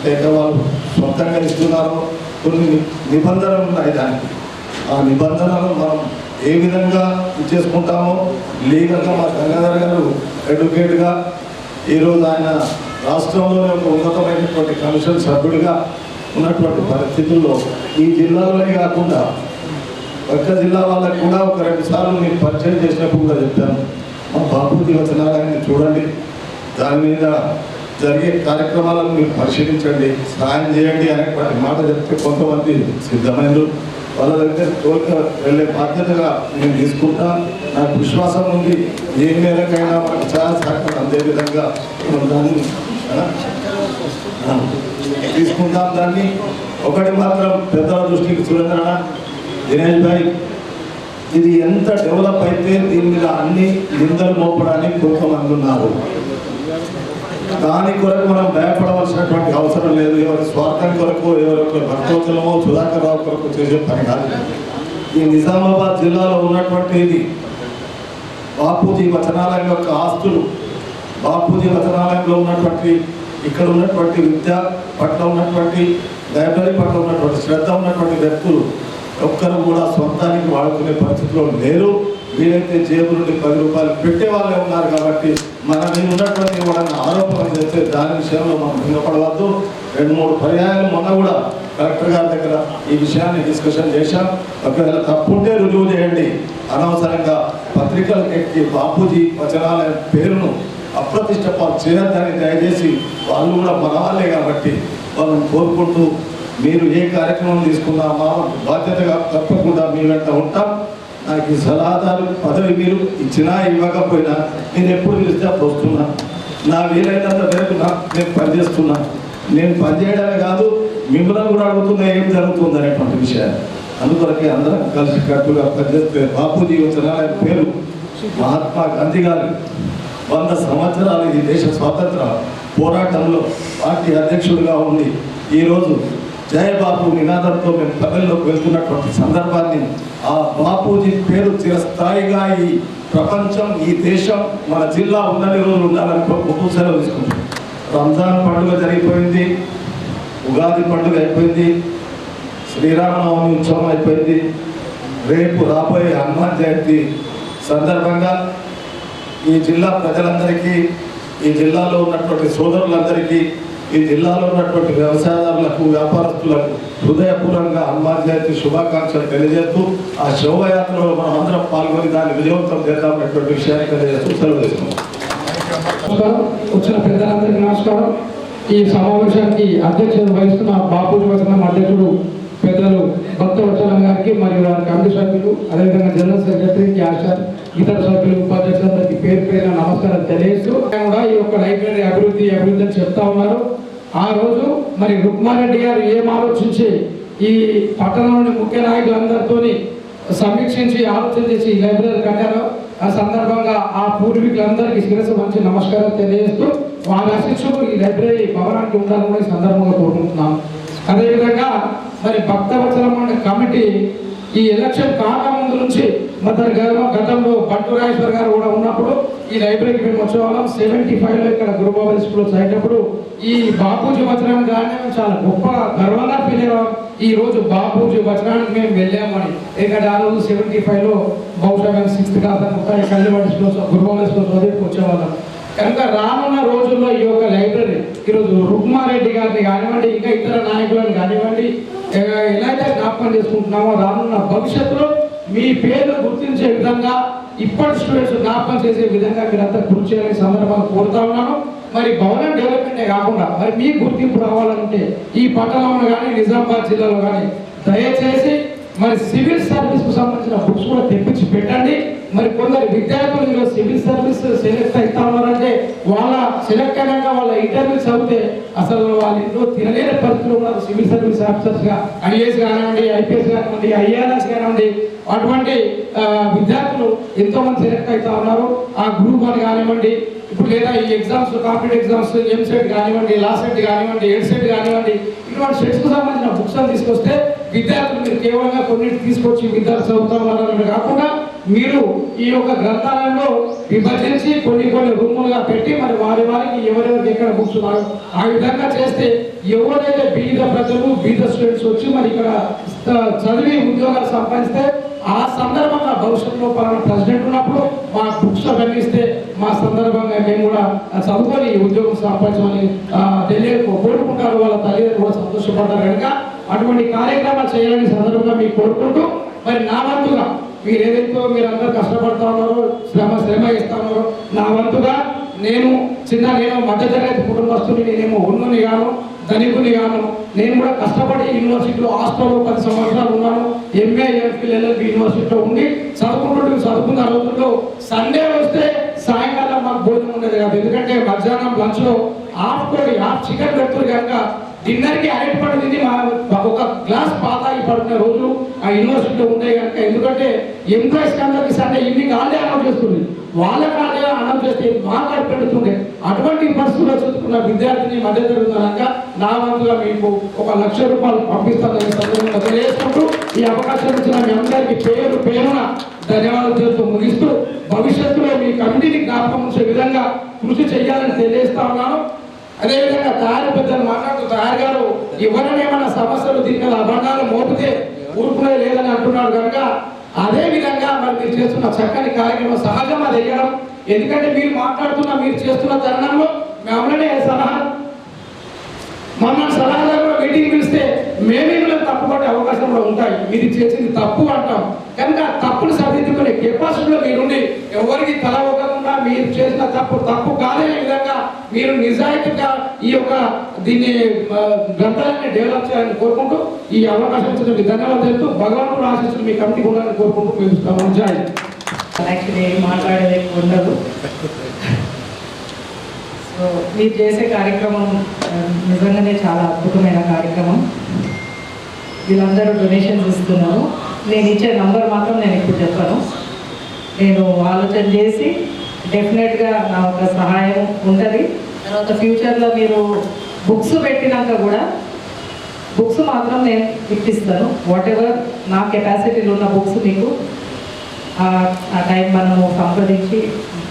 లేక వాళ్ళు సొంతంగా ఇస్తున్నారో కొన్ని నిబంధనలు ఉన్నాయి. దానికి ఆ నిబంధనలు మనం ఏ విధంగా ఇచ్చేసుకుంటామో లీగల్గా మా గంగాధర్ గారు అడ్వకేట్గా ఈరోజు ఆయన రాష్ట్రంలోనే ఒక ఉన్నతమైనటువంటి కమిషన్ సభ్యుడిగా ఉన్నటువంటి పరిస్థితుల్లో ఈ జిల్లాలోనే కాకుండా పక్క జిల్లా వాళ్ళకు కూడా ఒక 2 సార్లు నేను పరిచయం చేసినప్పుడు కూడా చెప్పాను, మా బాపూజీ వచనాలయాన్ని చూడండి, దాని మీద జరిగే కార్యక్రమాలను మీరు పరిశీలించండి, సహాయం చేయండి అనేటువంటి మాట చెప్తే కొంతమంది సిద్ధమైనరు. వాళ్ళ దగ్గర తోలుక వెళ్ళే బాధ్యతగా నేను తీసుకుంటా. నాకు విశ్వాసం ఉంది ఏ మేరకైనా మనకు సహాయ సహకారం అందే విధంగా మనం దాన్ని తీసుకుంటాం. దాన్ని ఒకటి మాత్రం పెద్దల దృష్టికి సురేంద్ర దినేష్ భాయ్, ఇది ఎంత డెవలప్ అయితే దీని మీద అన్ని నిందలు మోపడానికి కొంతమంది ఉన్నారు. దాని కొరకు మనం భయపడవలసినటువంటి అవసరం లేదు. ఎవరి స్వార్థం కొరకు ఎవరి భక్తోత్సవమో సుధాకర్ రావు కొరకు చేసే పని కాదు. ఈ నిజామాబాద్ జిల్లాలో ఉన్నటువంటి ఇది బాపూజీ వచనాలయం యొక్క ఆస్తులు, బాపూజీ వచనాలయంలో ఉన్నటువంటి ఇక్కడ ఉన్నటువంటి విద్య పట్ల ఉన్నటువంటి లైబ్రరీ పట్ల ఉన్నటువంటి శ్రద్ధ ఉన్నటువంటి వ్యక్తులు ఒక్కరు కూడా సొంతానికి వాడుకునే పరిస్థితిలో లేరు. వీలైతే జేబు నుండి 10 రూపాయలు పెట్టే వాళ్ళే ఉన్నారు. కాబట్టి మన మీద ఉన్నటువంటి ఎవరైనా ఆరోపణలు చేస్తే దాని విషయంలో మనం భంగపడవద్దు. 2-3 పర్యాయాలు మొన్న కూడా కలెక్టర్ గారి దగ్గర ఈ విషయాన్ని డిస్కషన్ చేశాం. ఒకవేళ తప్పుంటే రుజువు చేయండి. అనవసరంగా పత్రికలకు ఎక్కి బాపూజీ వచనాలయం పేరును అప్రతిష్ట చేయొద్దని దయచేసి వాళ్ళు కూడా మన వాళ్ళే కాబట్టి వాళ్ళని కోరుకుంటూ మీరు ఏ కార్యక్రమం తీసుకున్నా మా బాధ్యతగా తప్పకుండా మీ వెంట ఉంటాం. నాకు ఈ సలహాదారు పదవి మీరు ఇచ్చినా ఇవ్వకపోయినా నేను ఎప్పుడు పిలిస్తే అప్పుడు వస్తున్నా. నా వీలైనంత మేరకు నేను పనిచేస్తున్నా. నేను పనిచేయడమే కాదు మిమ్మల్ని కూడా అడుగుతున్నా ఏం జరుగుతుంది అనేటువంటి విషయాన్ని. అందుకొరకే అందరం కలిసి కట్టుగా పనిచేస్తే బాపూజీ వచనాలయం పేరు మహాత్మా గాంధీ గారు 100 సంవత్సరాలు ఈ దేశ స్వాతంత్ర పోరాటంలో పార్టీ అధ్యక్షుడిగా ఉండి ఈరోజు జయ బాపు నినాదంతో మేము పల్లెల్లోకి వెళ్తున్నటువంటి సందర్భాన్ని ఆ బాపూజీ పేరు చిరస్థాయిగా ఈ ప్రపంచం ఈ దేశం మన జిల్లా ఉన్నన్ని రోజులు ఉండాలని కోరుకుంటూ సెలవు తీసుకుంటాం. రంజాన్ పండుగ జరిగిపోయింది, ఉగాది పండుగ అయిపోయింది, శ్రీరామనవమి ఉత్సవం అయిపోయింది. రేపు రాబోయే హనుమాన్ జయంతి సందర్భంగా ఈ జిల్లా ప్రజలందరికీ, ఈ జిల్లాలో ఉన్నటువంటి సోదరులందరికీ, ఈ జిల్లాలో ఉన్నటువంటి వ్యవసాయదారులకు వ్యాపారస్తులకు హృదయపూర్వకంగా హనుమాన్ జయంతి శుభాకాంక్షలు తెలియజేస్తూ ఆ శోభయాత్రలో మనం అందరం పాల్గొని దాన్ని విజయవంతం చేద్దామనేటువంటి విషయాన్ని తెలియజేస్తూ సెలవు తీసుకున్నాం. వచ్చిన పెద్దలందరికీ నమస్కారం. ఈ సమావేశానికి అధ్యక్షత వహిస్తున్న బాపూజీ వచనం అధ్యక్షుడు పెద్దలు భక్తవత్సలం గారికి మరియు వారి కమిటీ సభ్యులు, అదేవిధంగా జనరల్ సెక్రటరీ, క్యాషర్, ఇతర సభ్యులు, ఉపాధ్యక్షులందరికీ పేరు పేరున నమస్కారం తెలియజేస్తూ కూడా ఈ యొక్క లైబ్రరీ అభివృద్ధి అని చెప్తా ఉన్నారు. ఆ రోజు మరి రుక్మారెడ్డి గారు ఏం ఆలోచించి ఈ పట్టణంలోని ముఖ్య నాయకులందరితో సమీక్షించి ఆలోచన చేసి ఈ లైబ్రరీ కట్టారో ఆ సందర్భంగా ఆ పూర్వీకులందరికీ శిరస్సు మంచి నమస్కారం తెలియజేస్తూ వారి ఆశీస్సులు ఈ లైబ్రరీ భవనానికి ఉండాలని ఈ సందర్భంగా కోరుకుంటున్నాం. అదేవిధంగా మరి భక్తవత్సలం కమిటీ ఈ ఎలక్షన్ కాకముందు నుంచి మరి గతంలో భట్టు రాజేశ్వర్ గారు కూడా ఉన్నప్పుడు ఈ లైబ్రరీకి మేము వచ్చేవాళ్ళం. 75లో ఇక్కడ గురుబాబు స్కూల్లో చదివినప్పుడు ఈ బాపూజీ వచనాన్ని కానీ మేము చాలా గొప్ప గర్వంగా ఫీల్ అయ్యాం. ఈ రోజు బాపూజీ వచనానికి మేము వెళ్ళామని. ఎందుకంటే ఆ రోజు 75లో బహుశా మేము 6th క్లాస్ అనుకుంటా కల్లివాడి స్కూల్లో గురుబాబు స్కూల్లో చదివికి వచ్చేవాళ్ళం. కనుక రానున్న రోజుల్లో ఈ యొక్క లైబ్రరీ ఈరోజు రుక్మారెడ్డి గారిని కానివ్వండి, ఇంకా ఇతర నాయకులను కానివ్వండి, ఎలా అయితే జ్ఞాపకం చేసుకుంటున్నామో రానున్న భవిష్యత్తులో మీ పేరు గుర్తించే విధంగా ఇప్పటి స్టూడెంట్స్ జ్ఞాపకం చేసే విధంగా మీరంతా కృషి చేయాలని సందర్భంగా కోరుతా ఉన్నాను. మరి భవనం డెవలప్మెంటే కాకుండా మరి మీ గుర్తింపు రావాలంటే ఈ పట్టణంలో కానీ నిజామాబాద్ జిల్లాలో కానీ దయచేసి మరి సివిల్ సర్వీస్ కు సంబంధించిన బుక్స్ కూడా తెప్పించి పెట్టండి. మరి కొందరు విద్యార్థులు సివిల్ సర్వీస్ సెలెక్ట్ అవుతా ఉన్నారంటే వాళ్ళ సెలెక్ట్ అయినాక వాళ్ళ ఇంటర్వ్యూ చదివితే అసలు వాళ్ళ ఇంట్లో తినలేని పరిస్థితులు ఉన్నారు. సివిల్ సర్వీస్ ఆఫీసర్స్ గా ఐఏఎస్ కానివ్వండి, ఐపీఎస్ కానివ్వండి, ఐఆర్ఎస్ కానివ్వండి, అటువంటి విద్యార్థులు ఎంతో మంది సెలెక్ట్ అవుతా ఉన్నారు. ఆ గ్రూప్ అని కానివ్వండి, ఇప్పుడు లేదా ఈ ఎగ్జామ్స్ కాంపిటేటివ్ ఎగ్జామ్స్ ఎంసెట్ కానివ్వండి, లాసెట్ కానివ్వండి, ఎడ్సెట్ కానివ్వండి, ఇటువంటి సెట్స్ కు సంబంధించిన బుక్స్ తీసుకొస్తే విద్యార్థులు మీరు కేవలంగా కొన్నిటి తీసుకొచ్చి విద్యార్థులు చదువుతా ఉన్నారని కాకుండా మీరు ఈ యొక్క గ్రంథాలయంలో విభజించి కొన్ని రూములుగా పెట్టి మరి వారికి ఎవరెవరికి ఎక్కడ బుక్స్ ఉన్నారో ఆ విధంగా చేస్తే ఎవరైతే బీద ప్రజలు బీద స్టూడెంట్స్ వచ్చి మరి ఇక్కడ చదివి ఉద్యోగాలు సంపాదిస్తే ఆ సందర్భంగా భవిష్యత్తులో పలానా ప్రెసిడెంట్ ఉన్నప్పుడు మా బుక్స్ అందిస్తే మా సందర్భంగా మేము కూడా చదువుకొని ఉద్యోగం సంపాదించమని కోరుకుంటారు. వాళ్ళ తల్లిదండ్రులు కూడా సంతోషపడతారు. కనుక అటువంటి కార్యక్రమాలు చేయాలని సందర్భంగా మీకు కోరుకుంటూ మరి నా వంతుగా మీరు ఏదైతే మీరందరూ కష్టపడతా ఉన్నారో శ్రమ ఇస్తా ఉన్నారో నా వంతుగా నేను మధ్యతరగతి కుటుంబస్తుని, నేనేమో ఉన్నని గాను ధనికుని గాను. నేను కూడా కష్టపడి యూనివర్సిటీలో హాస్టల్లో 10 సంవత్సరాలు ఉన్నాను. ఎంఏ ఎంఫిల్ ఎల్ఎల్బి యూనివర్సిటీలో ఉండి చదువుకున్న రోజుల్లో సండే వస్తే సాయంకాలం మాకు భోజనం ఉండేది కాదు. ఎందుకంటే మధ్యాహ్నం లంచ్లో హాఫ్ చికెన్ పెడుతుంది కనుక డిన్నర్కి అరటి తిని ఒక గ్లాస్ పాతాయి పడుతున్న రోజులు ఆ యూనివర్సిటీలో ఉండే కనుక. ఎందుకంటే ఎంప్లాయీస్ అందరికీ సండే ఈవినింగ్ హాలిడే అనౌన్స్ చేస్తుంది, వాళ్ళ హాలిడే అనౌన్స్ చేస్తే మాట్లాడి పెడుతుండే. అటువంటి పరిస్థితుల్లో చదువుకున్న విద్యార్థిని మధ్యతరగతి కనుక నా వంతుగా మీకు 1 లక్ష రూపాయలు పంపిస్తానని సందర్భంగా తెలియజేసుకుంటూ ఈ అవకాశం ఇచ్చిన మీ అందరికీ పేరున ధన్యవాదాలు చేస్తూ ముగిస్తూ భవిష్యత్తులో మీ కమిటీని జ్ఞాపకం ఉంచే విధంగా కృషి చేయాలని తెలియజేస్తా ఉన్నాను. అదేవిధంగా తయారు పెద్దలు మాట్లాడుతూ తయారు గారు ఎవరైనా ఏమైనా సమస్యలు దీని మీద అభండాలు మోపితే ఊరుకునే లేదని అంటున్నారు కనుక అదే విధంగా మరి మీరు చేస్తున్న చక్కని కార్యక్రమం సహజం అది వేయడం. ఎందుకంటే మీరు మీరు చేస్తున్న తరుణంలో మమ్మల్ని సలహాదారు కూడా మీటింగ్ పిలిస్తే మేమే తప్పుపడే అవకాశం కూడా ఉంటాయి. మీరు చేసింది తప్పు అంటాం కనుక తప్పును సరిదిద్దుకునే కెపాసిటీలో మీరుండి ఎవరికి తల ఒక్కకుండా మీరు చేసిన తప్పు కాదనే విధంగా మీరు నిజాయితీగా ఈ యొక్క దీన్ని గ్రంథాలయాన్ని డెవలప్ చేయాలని కోరుకుంటూ ఈ అవకాశం ఇచ్చినందుకు ధన్యవాదాలు తెలుపుతూ భగవంతుడు ఆశిస్తున్న మీ కమిటీ ఉండాలని కోరుకుంటూ మేము యాక్చువల్లీ మాట్లాడేది ఉండదు. సో మీరు చేసే కార్యక్రమం నిజంగానే చాలా అద్భుతమైన కార్యక్రమం. వీళ్ళందరూ డొనేషన్స్ ఇస్తున్నారు. నేను ఇచ్చే నంబర్ మాత్రం నేను ఇప్పుడు చెప్పాను. నేను ఆలోచన చేసి డెఫినెట్గా నా ఒక సహాయం ఉంటుంది. తర్వాత ఫ్యూచర్లో మీరు బుక్స్ పెట్టినాక కూడా బుక్స్ మాత్రం నేను ఇప్పిస్తాను. వాట్ ఎవర్ నా కెపాసిటీలో ఉన్న బుక్స్ మీకు ఆ టైం మనము సంప్రదించి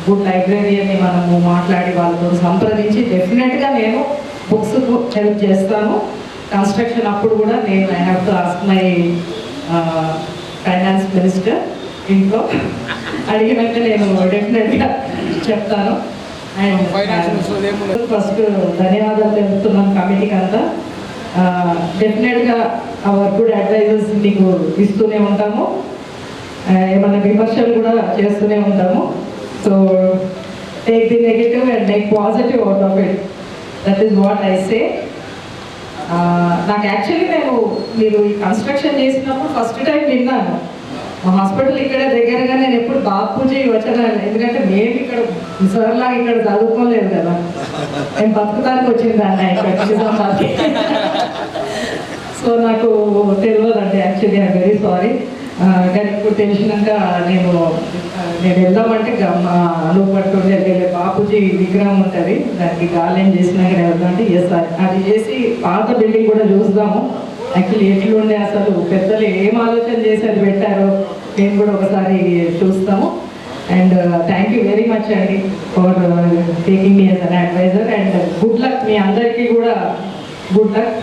గుడ్ లైబ్రరీని మనము మాట్లాడి వాళ్ళతో సంప్రదించి డెఫినెట్గా నేను బుక్స్కు హెల్ప్ చేస్తాను. కన్స్ట్రక్షన్ అప్పుడు కూడా నేను I have to ask my finance minister ఇంట్లో అడిగినాక నేను డెఫినెట్గా చెప్తాను. అండ్ ఫస్ట్ ధన్యవాదాలు తెలుపుతున్నాను కమిటీకి అంతా. డెఫినెట్గా అవర్ గుడ్ అడ్వైజర్స్ మీకు ఇస్తూనే ఉంటాము, ఏమన్నా విమర్శలు కూడా చేస్తూనే ఉంటాము. So take the negative and make positive out of it. That is what I say. నాకు యాక్చువల్లీ మీరు ఈ కన్స్ట్రక్షన్ చేసినప్పుడు ఫస్ట్ టైం విన్నాను. మా హాస్పిటల్ ఇక్కడ దగ్గరగా నేను ఎప్పుడు బాపూజీ వచ్చాను, ఎందుకంటే మేము ఇక్కడ సార్లా ఇక్కడ చదువుకోలేదు కదా, నేను బతుకుతానికి వచ్చింది అన్న ఇక్కడ నిజామాబాద్కి. సో నాకు తెలియదండి యాక్చువల్లీ, ఐ వెరీ సారీ. కానీ ఇప్పుడు తెలిసినాక నేను వెళ్దామంటే మా అలుగు పట్టుకుంటే వెళ్ళే బాపూజీ విగ్రహం ఉంటుంది, దానికి గాలేం చేసినాక వెళ్దామంటే ఎస్ అది చేసి పాత బిల్డింగ్ కూడా చూద్దాము. యాక్చువల్లీ ఎట్లుండే అసలు పెద్దలు ఏం ఆలోచన చేసి అది పెట్టారో మేము కూడా ఒకసారి చూస్తాము. And thank you very much అండి for taking me as an advisor. And good luck మీ అందరికీ కూడా, గుడ్ లక్.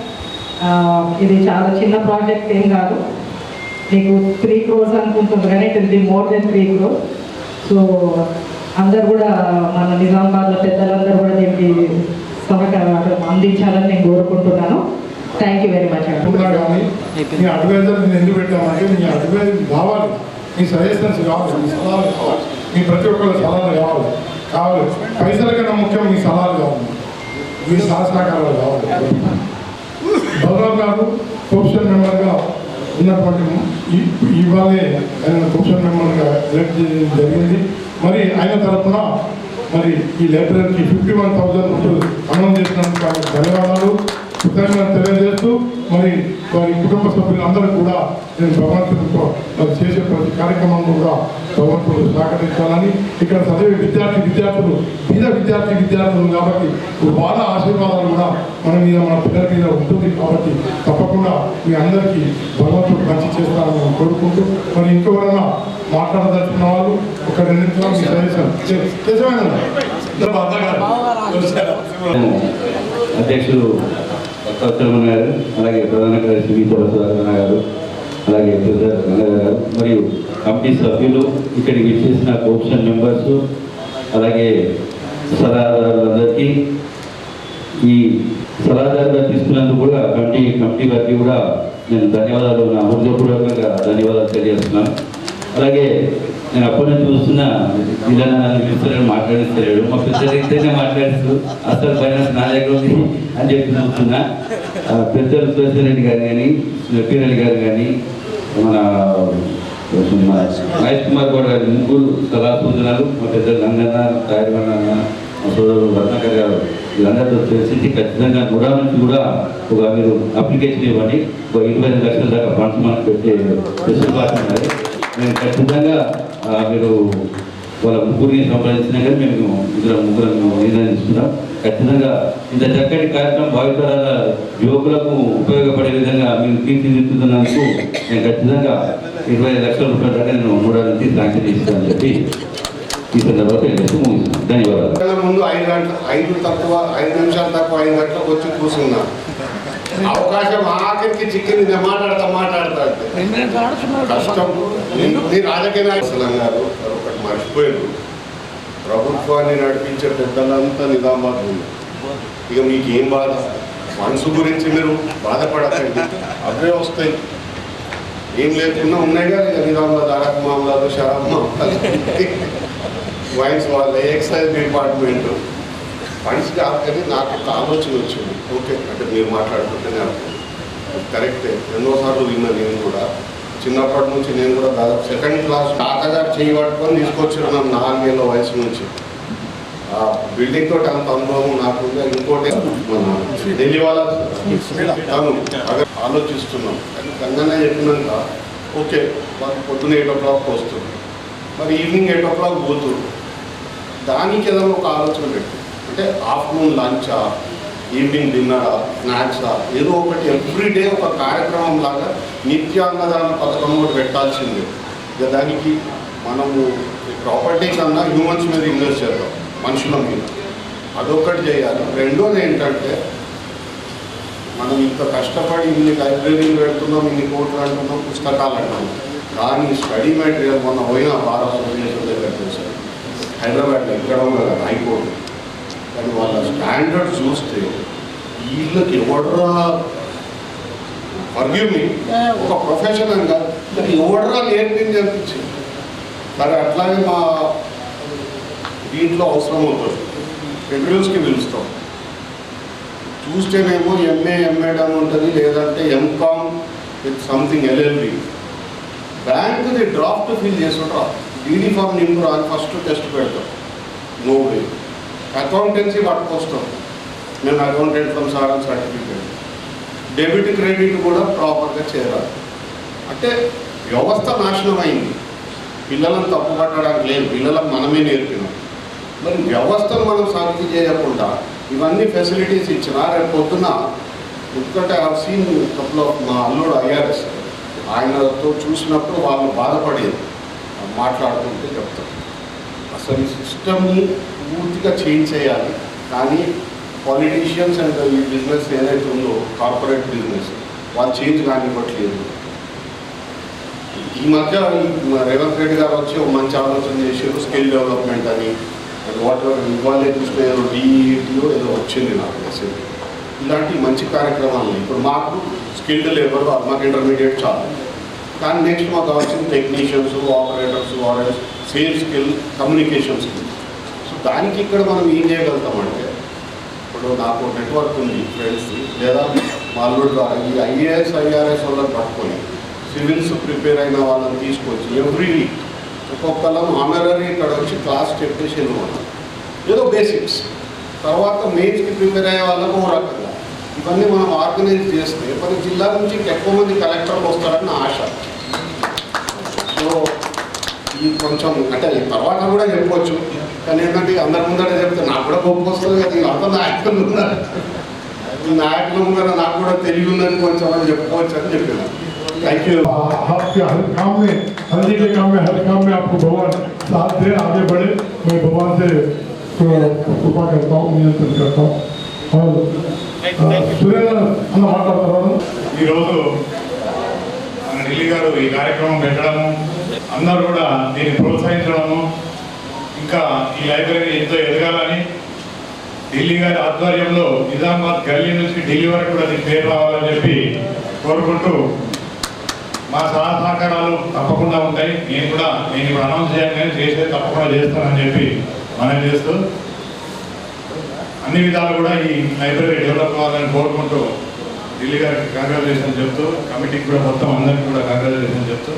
ఇది చాలా చిన్న ప్రాజెక్ట్ ఏం కాదు, మీకు 3 crores అనుకుంటుంది కానీ it will be more than 3 crores. So అందరు కూడా మన నిజామాబాద్లో పెద్దలందరూ కూడా దీనికి సహకారం అందించాలని నేను కోరుకుంటున్నాను. Thank you very much. కానీ మీ అడ్వైజర్ నేను ఎందుకు పెట్టామంటే మీ అడ్వైజర్ కావాలి, మీ సజెషన్స్ కావాలి, మీ సలహాలు కావాలి, మీ ప్రతి ఒక్కరి సలహాలు కావాలి. పైసల కన్నా ముఖ్యం మీ సలహాలు కావాలి, మీ సహకారాలు కావాలి. గౌరవ్ గారు కోఆప్షన్ మెంబర్గా ఉన్నటువంటి ఇవాళే ఆయన కోఆప్షన్ మెంబర్గా ఎలక్ట్ చేయడం జరిగింది. మరి ఆయన తరఫున మరి ఈ లైబ్రరీకి 51,000 రూపాయలు అమలు చేసినందుకు ఆయనకు ధన్యవాదాలు, కృతజ్ఞతలు తెలియజేస్తూ మరి వారి కుటుంబ సభ్యులందరూ కూడా నేను భగవంతుడితో మరి చేసే ప్రతి కార్యక్రమంలో కూడా భగవంతుడు సహకరించాలని, ఇక్కడ చదివే విద్యార్థులు విద్యార్థులు కాబట్టి వాళ్ళ ఆశీర్వాదాలు కూడా మన మీద మన పిల్లల మీద ఉంటుంది. కాబట్టి తప్పకుండా మీ అందరికీ భగవంతుడు మంచి చేస్తారని కోరుకుంటూ మరి ఇంకెవరైనా మాట్లాడదలుచుకున్న వాళ్ళు ఒక 2 నిమిషాలు మీ సజెషన్ అధ్యక్షులు ఉత్తరమణ గారు, అలాగే ప్రధాన కార్యదర్శి వి. సుధాకరణ గారు, అలాగే రంగయ్య గారు మరియు కమిటీ సభ్యులు, ఇక్కడికి విచ్చేసిన కోఆప్షన్ మెంబర్స్, అలాగే సలహాదారులందరికీ ఈ సలహాదారుగా తీసుకున్నందుకు కూడా కమిటీ వారికి కూడా నేను ధన్యవాదాలు, నా హృదయపూర్వకంగా ధన్యవాదాలు తెలియజేస్తున్నాను. అలాగే నేను అప్పటి నుంచి చూస్తున్న ఇలా నన్ను పిలుస్తారని మాట్లాడిస్తలేడు, మా పెద్దలైతేనే మాట్లాడుతూ అసలు ఫైనాన్స్ నా దగ్గర ఉంది అని చెప్పి చూస్తున్నా. పెద్దలు సురేశ్వరెడ్డి గారు కానీ, నొప్పిరెడ్డి గారు కానీ, మన మహేష్ కుమార్ గౌడ్ గారి ముగ్గురు సలహా సూచనలు, మా పెద్దలు రంగన్న, తాయరమన్న, మా సోదరుడు రత్నాకర్ గారు, వీళ్ళందరితో తెలిసి ఖచ్చితంగా కూడా నుంచి కూడా ఒక మీరు అప్లికేషన్ ఇవ్వండి, ఒక 25 లక్షల దాకా ఫండ్స్ మనకు పెట్టే వెసులుబాటు ఉన్నది. నేను ఖచ్చితంగా మీరు వాళ్ళ ముగ్గురిని సంప్రదించినా కానీ మేము ముగ్గురం నిర్ణయం తీసుకున్నాం. ఖచ్చితంగా ఇంత చక్కటి కార్యక్రమం భావితరాల యువకులకు ఉపయోగపడే విధంగా మీరు తీర్చిదిద్దుతున్నందుకు నేను ఖచ్చితంగా 25 లక్షల రూపాయల దాకా నేను 3 నుంచి శాంక్షన్ చేస్తానని చెప్పి ఈ సందర్భంగా ముగిస్తున్నాను. ధన్యవాదాలు. ముందు 5 నిమిషాలు తక్కువ 5 గంటలకు వచ్చి కూర్చున్నా. అవకాశం ఆఖరికి చిక్కింది, మాట్లాడతా కష్టం. నీ రాజకీయ నాయకులు గారు ఒకటి మర్చిపోయారు, ప్రభుత్వాన్ని నడిపించే పెద్దలంతా నిజామాబాద్ ఉంది. ఇక మీకు ఏం బాధ, మనసు గురించి మీరు బాధపడకండి, అవే వస్తాయి. ఏం లేకుండా ఉన్నాయి కదా ఇక నిజామాబాద్ అరక్ మామలాలు, షరాబ్ మామలాలు, వైన్స్ వాళ్ళ ఎక్సైజ్ డిపార్ట్మెంట్ ఫండ్స్ కాదు. కానీ నాకు ఒక ఆలోచన వచ్చింది, ఓకే అంటే మీరు మాట్లాడుతుంటేనే అర్థం కరెక్టే. ఎన్నోసార్లు విన్నా నేను కూడా, చిన్నప్పటి నుంచి నేను కూడా దాదాపు 2nd క్లాస్ తాతగారు చేయి పట్టుకొని తీసుకొచ్చిన 4 ఏళ్ళ వయసు నుంచి. ఆ బిల్డింగ్ తోటి అంత అనుభవం నాకుంది. ఇంకోటి మన ఢిల్లీ వాళ్ళ తను ఆలోచిస్తున్నాం. కానీ గంగన్న చెప్పినాక ఓకే వాళ్ళు పొద్దున్న 8 o'clock వస్తుంది, మరి ఈవినింగ్ 8 o'clock పోతుంది. దానికి ఏదైనా ఒక ఆలోచన పెట్టి, అంటే ఆఫ్టర్నూన్ లంచా, ఈవినింగ్ డిన్నరా, స్నాక్సా, ఏదో ఒకటి ఎవ్రీడే ఒక కార్యక్రమం లాగా నిత్యాన్నదాన పథకం కూడా పెట్టాల్సిందే. ఇక దానికి మనము ప్రాపర్టీ కన్నా హ్యూమన్స్ మీద ఇన్వెస్ట్ చేద్దాం, మనుషుల మీద, అదొకటి చేయాలి. రెండోది ఏంటంటే మనం ఇంత కష్టపడి ఇన్ని లైబ్రరీలు పెడుతున్నాం, ఇన్ని కోట్లు అంటున్నాం, పుస్తకాలు అంటున్నాం, కానీ స్టడీ మెటీరియల్ మొన్న పోయిన బార్ అసోసియేషన్ దగ్గర చూసారు హైదరాబాద్లో, ఇక్కడ కదా హైకోర్టు. కానీ వాళ్ళ స్టాండర్డ్ చూస్తే వీళ్ళకి ఎవడరా ఫర్గివ్ని ఒక ప్రొఫెషనల్గా ఎవడరా నేర్పింది అనిపించింది. సరే అట్లాగే మా దీంట్లో అవసరం అవుతుంది, ఇంటర్వ్యూస్కి పిలుస్తాం, చూస్తేనేమో ఎంఏ ఎంఎడ్ అని ఉంటుంది, లేదంటే ఎంకామ్ విత్ సంథింగ్ ఎల్ఎల్బి. బ్యాంకుది డ్రాఫ్ట్ ఫిల్ చేసుకుంటా డీడీ ఫామ్ నింపు అని ఫస్ట్ టెస్ట్ పెడతాం. నోబడి అకౌంటెన్సీ పట్టుకొస్తాం, మేము అకౌంటెంట్ ఫ్రమ్ సార్ అని సర్టిఫికేట్. డెబిట్ క్రెడిట్ కూడా ప్రాపర్గా చేరాలి. అంటే వ్యవస్థ నాశనం అయింది. పిల్లలను తప్పు పట్టడానికి లేదు, పిల్లలకు మనమే నేర్పినాం. మరి వ్యవస్థను మనం సాధి చేయకుండా ఇవన్నీ ఫెసిలిటీస్ ఇచ్చినా రేపు పొద్దున, ఎందుకంటే I have seen couple of మా అల్లుడు ఐఆర్ఎస్, ఆయనతో చూసినప్పుడు వాళ్ళు బాధపడేది మాట్లాడుతుంటే చెప్తారు. అసలు ఈ సిస్టమ్ని పూర్తిగా చేంజ్ చేయాలి. కానీ పాలిటీషియన్స్ అండ్ ఈ బిజినెస్ ఏదైతే ఉందో కార్పొరేట్ బిజినెస్ వాళ్ళు చేంజ్ కానివ్వట్లేదు. ఈ మధ్య రేవంత్ రెడ్డి గారు వచ్చి ఒక మంచి ఆలోచన చేశారు, స్కిల్ డెవలప్మెంట్ అని. వాటర్ ఇవాళ చూసిన ఏదో డిఈటీలో ఏదో వచ్చింది నాకు మెసేజ్. ఇలాంటి మంచి కార్యక్రమాలు ఇప్పుడు మాకు స్కిల్డ్ లేబర్, మాకు ఇంటర్మీడియట్ చాలు, కానీ నెక్స్ట్ మాకు కావాల్సిన technicians, operators, warrants, sales skill, communication skill. So దానికి ఇక్కడ మనం ఏం చేయగలుగుతామంటే, ఇప్పుడు నాకు నెట్వర్క్ ఉంది ఫ్రెండ్స్, లేదా వాళ్ళు ఈ ఐఏఎస్ ఐఆర్ఎస్ వాళ్ళని పట్టుకొని సివిల్స్ ప్రిపేర్ అయిన వాళ్ళని తీసుకొచ్చి ఎవ్రీ వీక్ ఒక్కొక్కళ్ళను ఆనరీ ఇక్కడ వచ్చి క్లాస్ చెప్పేసి వెళ్ళిపోతాం, ఏదో బేసిక్స్. తర్వాత మెయిన్స్కి ప్రిపేర్ అయ్యే వాళ్ళకు ఓ రకంగా ఇవన్నీ మనం ఆర్గనైజ్ చేస్తే మన జిల్లా నుంచి ఎక్కువ మంది కలెక్టర్లు వస్తారని నా ఆశ. సో ఈ కొంచెం అంటే తర్వాత కూడా చెప్పవచ్చు, కానీ ఏంటంటే అందరి ముందర చెప్తే నాకు కూడా గొప్ప వస్తుంది కదా, అంత నాయకులు ఉన్నారు, ఈ నాయకుల ముందర నాకు కూడా తెలివి ఉందని కొంచెం అని చెప్పుకోవచ్చు అని చెప్పిన. Thank you. आपके हर काम में, हर जी के काम में, हर काम में आपको भगवान साथ दे, आगे बढ़े। मैं भगवान से कृपा करता हूँ, नियंत्रण करता हूँ। और సురేంద్ర అన్న మాట్లాడుతున్నాను. ఈరోజు మన ఢిల్లీ గారు ఈ కార్యక్రమం పెట్టడము, అందరూ కూడా దీన్ని ప్రోత్సహించడము, ఇంకా ఈ లైబ్రరీ ఎంతో ఎదగాలని ఢిల్లీ గారి ఆధ్వర్యంలో నిజామాబాద్ గల్లీ నుంచి ఢిల్లీ వరకు కూడా దీని పేరు రావాలని చెప్పి కోరుకుంటూ, మా సహకారాలు తప్పకుండా ఉంటాయి. నేను ఇప్పుడు అనౌన్స్ చేయగానే చేసేది తప్పకుండా చేస్తానని చెప్పి మనం చేస్తూ, అన్ని విధాలు కూడా ఈ లైబ్రరీ డెవలప్ అవ్వాలని కోరుకుంటూ ఢిల్లీ గారికి కంగ్రాచులేషన్ చెప్తూ, కమిటీకి కూడా మొత్తం అందరికీ కూడా కంగ్రాచులేషన్ చెప్తూ